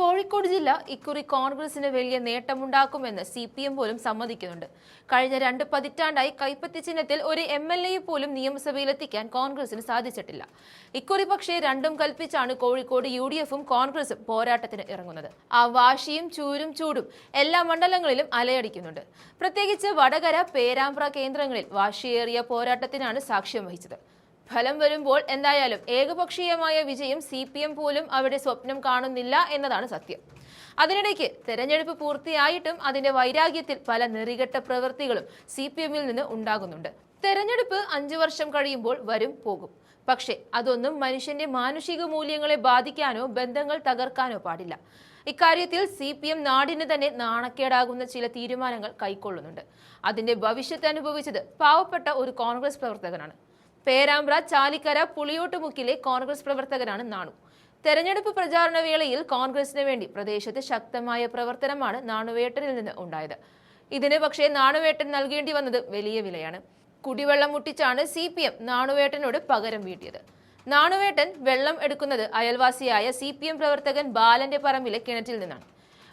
കോഴിക്കോട് ജില്ല ഇക്കുറി കോൺഗ്രസിന് വലിയ നേട്ടമുണ്ടാക്കുമെന്ന് CPM പോലും സമ്മതിക്കുന്നുണ്ട്. കഴിഞ്ഞ 2 പതിറ്റാണ്ടായി കൈപ്പത്തി ചിഹ്നത്തിൽ ഒരു MLA പോലും നിയമസഭയിലെത്തിക്കാൻ കോൺഗ്രസിന് സാധിച്ചിട്ടില്ല. ഇക്കുറി പക്ഷേ രണ്ടും കൽപ്പിച്ചാണ് കോഴിക്കോട് UDFും കോൺഗ്രസും പോരാട്ടത്തിന് ഇറങ്ങുന്നത്. ആ വാശിയും ചൂടും എല്ലാ മണ്ഡലങ്ങളിലും അലയടിക്കുന്നുണ്ട്. പ്രത്യേകിച്ച് വടകര, പേരാമ്പ്ര കേന്ദ്രങ്ങളിൽ വാശിയേറിയ പോരാട്ടത്തിനാണ് സാക്ഷ്യം വഹിച്ചത്. ഫലം വരുമ്പോൾ എന്തായാലും ഏകപക്ഷീയമായ വിജയം CPM പോലും അവിടെ സ്വപ്നം കാണുന്നില്ല എന്നതാണ് സത്യം. അതിനിടയ്ക്ക് തെരഞ്ഞെടുപ്പ് പൂർത്തിയായിട്ടും അതിന്റെ വൈരാഗ്യത്തിൽ പല നെറികെട്ട പ്രവൃത്തികളും CPMൽ നിന്ന് ഉണ്ടാകുന്നുണ്ട്. തെരഞ്ഞെടുപ്പ് 5 വർഷം കഴിയുമ്പോൾ വരും പോകും. പക്ഷേ അതൊന്നും മനുഷ്യന്റെ മാനുഷിക മൂല്യങ്ങളെ ബാധിക്കാനോ ബന്ധങ്ങൾ തകർക്കാനോ പാടില്ല. ഇക്കാര്യത്തിൽ CPM നാടിന് തന്നെ നാണക്കേടാകുന്ന ചില തീരുമാനങ്ങൾ കൈക്കൊള്ളുന്നുണ്ട്. അതിന്റെ ഭവിഷ്യത്ത് അനുഭവിച്ചത് പാവപ്പെട്ട ഒരു കോൺഗ്രസ് പ്രവർത്തകനാണ്. പേരാമ്പ്ര ചാലിക്കര പുളിയോട്ടുമുക്കിലെ കോൺഗ്രസ് പ്രവർത്തകനാണ് നാണു. തെരഞ്ഞെടുപ്പ് പ്രചാരണ വേളയിൽ കോൺഗ്രസിന് വേണ്ടി പ്രദേശത്ത് ശക്തമായ പ്രവർത്തനമാണ് നാണുവേട്ടനിൽ നിന്ന് ഉണ്ടായത്. ഇതിന് പക്ഷേ നാണുവേട്ടൻ നൽകേണ്ടി വന്നത് വലിയ വിലയാണ്. കുടിവെള്ളം മുട്ടിച്ചാണ് CPM നാണുവേട്ടനോട് പകരം വീട്ടിയത്. നാണുവേട്ടൻ വെള്ളം എടുക്കുന്നത് അയൽവാസിയായ CPM പ്രവർത്തകൻ ബാലന്റെ പറമ്പിലെ കിണറ്റിൽ നിന്നാണ്.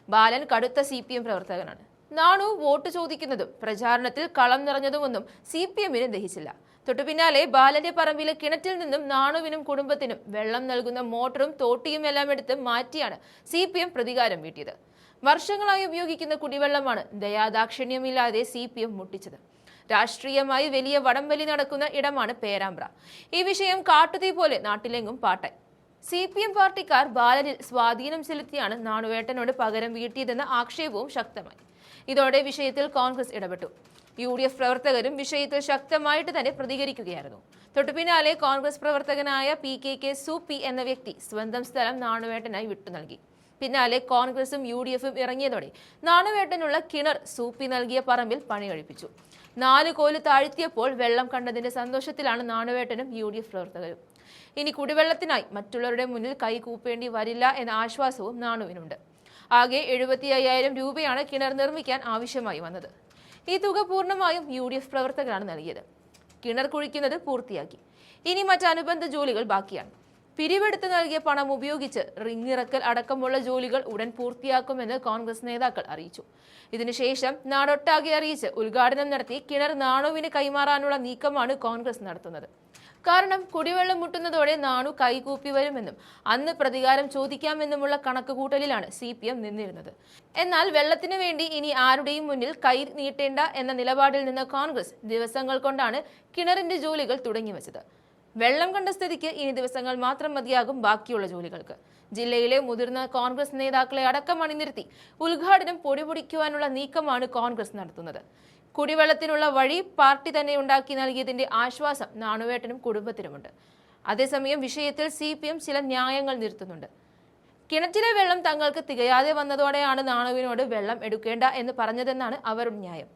ബാലൻ കടുത്ത CPM പ്രവർത്തകനാണ്. നാണു വോട്ട് ചോദിക്കുന്നതും പ്രചാരണത്തിൽ കളം നിറഞ്ഞതുമൊന്നും CPMന് ദഹിച്ചില്ല. തൊട്ടു പിന്നാലെ ബാലന്റെ പറമ്പിലെ കിണറ്റിൽ നിന്നും നാണുവിനും കുടുംബത്തിനും വെള്ളം നൽകുന്ന മോട്ടറും തോട്ടിയും എല്ലാം എടുത്ത് മാറ്റിയാണ് CPM പ്രതികാരം വീട്ടിയത്. വർഷങ്ങളായി ഉപയോഗിക്കുന്ന കുടിവെള്ളമാണ് ദയാദാക്ഷിണ്യമില്ലാതെ CPM മുട്ടിച്ചത്. രാഷ്ട്രീയമായി വലിയ വടംവലി നടക്കുന്ന ഇടമാണ് പേരാമ്പ്ര. ഈ വിഷയം കാട്ടുതീ പോലെ നാട്ടിലെങ്ങും പാട്ടായി. CPM പാർട്ടിക്കാർ ബാലനിൽ സ്വാധീനം ചെലുത്തിയാണ് നാണുവേട്ടനോട് പകരം വീട്ടിയതെന്ന ആക്ഷേപവും ശക്തമായി. ഇതോടെ വിഷയത്തിൽ കോൺഗ്രസ് ഇടപെട്ടു. UDF പ്രവർത്തകരും വിഷയത്തിൽ ശക്തമായിട്ട് തന്നെ പ്രതികരിക്കുകയായിരുന്നു. തൊട്ടു പിന്നാലെ കോൺഗ്രസ് പ്രവർത്തകനായ PKK സൂപ്പി എന്ന വ്യക്തി സ്വന്തം സ്ഥലം നാണുവേട്ടനായി വിട്ടു നൽകി. പിന്നാലെ കോൺഗ്രസും UDFും ഇറങ്ങിയതോടെ നാണുവേട്ടനുള്ള കിണർ സൂപ്പി നൽകിയ പറമ്പിൽ പണി കഴിപ്പിച്ചു. 4 കോല് താഴ്ത്തിയപ്പോൾ വെള്ളം കണ്ടതിന്റെ സന്തോഷത്തിലാണ് നാണുവേട്ടനും UDF പ്രവർത്തകരും. ഇനി കുടിവെള്ളത്തിനായി മറ്റുള്ളവരുടെ മുന്നിൽ കൈ കൂപ്പേണ്ടി വരില്ല എന്ന ആശ്വാസവും നാണുവിനുണ്ട്. ആകെ 75,000 രൂപയാണ് കിണർ നിർമ്മിക്കാൻ ആവശ്യമായി വന്നത്. ഈ തുക പൂർണ്ണമായും UDF പ്രവർത്തകരാണ് നൽകിയത്. കിണർ കുഴിക്കുന്നത് പൂർത്തിയാക്കി. ഇനി മറ്റനുബന്ധ ജോലികൾ ബാക്കിയാണ്. പിരിവെടുത്ത് നൽകിയ പണം ഉപയോഗിച്ച് റിങ്ങിറക്കൽ അടക്കമുള്ള ജോലികൾ ഉടൻ പൂർത്തിയാക്കുമെന്ന് കോൺഗ്രസ് നേതാക്കൾ അറിയിച്ചു. ഇതിനുശേഷം നാടൊട്ടാകെ അറിയിച്ച് ഉദ്ഘാടനം നടത്തി കിണർ നാണുവിന് കൈമാറാനുള്ള നീക്കമാണ് കോൺഗ്രസ് നടത്തുന്നത്. കാരണം കുടിവെള്ളം മുട്ടുന്നതോടെ നാണു കൈകൂപ്പി വരുമെന്നും അന്ന് പ്രതികാരം ചോദിക്കാമെന്നുമുള്ള കണക്കുകൂട്ടലിലാണ് CPM നിന്നിരുന്നത്. എന്നാൽ വെള്ളത്തിനു വേണ്ടി ഇനി ആരുടെയും മുന്നിൽ കൈ നീട്ടേണ്ട എന്ന നിലപാടിൽ നിന്ന് കോൺഗ്രസ് ദിവസങ്ങൾ കൊണ്ടാണ് കിണറിന്റെ ജോലികൾ തുടങ്ങിവെച്ചത്. വെള്ളം കണ്ട സ്ഥിതിക്ക് ഇനി ദിവസങ്ങൾ മാത്രം മതിയാകും ബാക്കിയുള്ള ജോലികൾക്ക്. ജില്ലയിലെ മുതിർന്ന കോൺഗ്രസ് നേതാക്കളെ അടക്കം അണിനിരത്തി ഉദ്ഘാടനം പൊടിപൊടിക്കുവാനുള്ള നീക്കമാണ് കോൺഗ്രസ് നടത്തുന്നത്. കുടിവെള്ളത്തിനുള്ള വഴി പാർട്ടി തന്നെ ഉണ്ടാക്കി നൽകിയതിന്റെ ആശ്വാസം നാണുവേട്ടനും കുടുംബത്തിനുമുണ്ട്. അതേസമയം വിഷയത്തിൽ CPM ചില ന്യായങ്ങൾ നിർത്തുന്നുണ്ട്. കിണറ്റിലെ വെള്ളം തങ്ങൾക്ക് തികയാതെ വന്നതോടെയാണ് നാണുവിനോട് വെള്ളം എടുക്കേണ്ട എന്ന് പറഞ്ഞതെന്നാണ് അവരുടെ ന്യായം.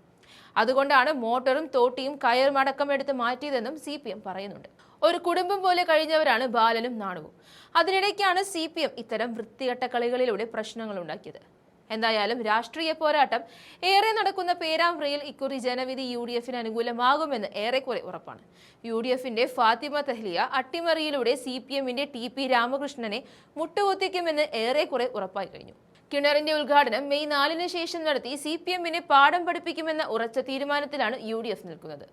അതുകൊണ്ടാണ് മോട്ടറും തോട്ടിയും കയറും അടക്കം എടുത്ത് മാറ്റിയതെന്നും CPM പറയുന്നുണ്ട്. ഒരു കുടുംബം പോലെ കഴിഞ്ഞവരാണ് ബാലനും നാണുവും. അതിനിടയ്ക്കാണ് CPM ഇത്തരം വൃത്തികെട്ട കളികളിലൂടെ പ്രശ്നങ്ങൾ ഉണ്ടാക്കിയത്. എന്തായാലും രാഷ്ട്രീയ പോരാട്ടം ഏറെ നടക്കുന്ന പേരാമ്പ്രയിൽ ഇക്കുറി ജനവിധി UDFന് അനുകൂലമാകുമെന്ന് ഏറെക്കുറെ ഉറപ്പാണ്. UDFന്റെ ഫാത്തിമ തഹ്ലിയ അട്ടിമറിയിലൂടെ CPMന്റെ TP രാമകൃഷ്ണനെ മുട്ടുകുത്തിക്കുമെന്ന് ഏറെക്കുറെ ഉറപ്പായി കഴിഞ്ഞു. കിണറിന്റെ ഉദ്ഘാടനം മെയ് 4-ന് ശേഷം നടത്തി CPMനെ പാഠം പഠിപ്പിക്കുമെന്ന ഉറച്ച തീരുമാനത്തിലാണ് UDF നിൽക്കുന്നത്.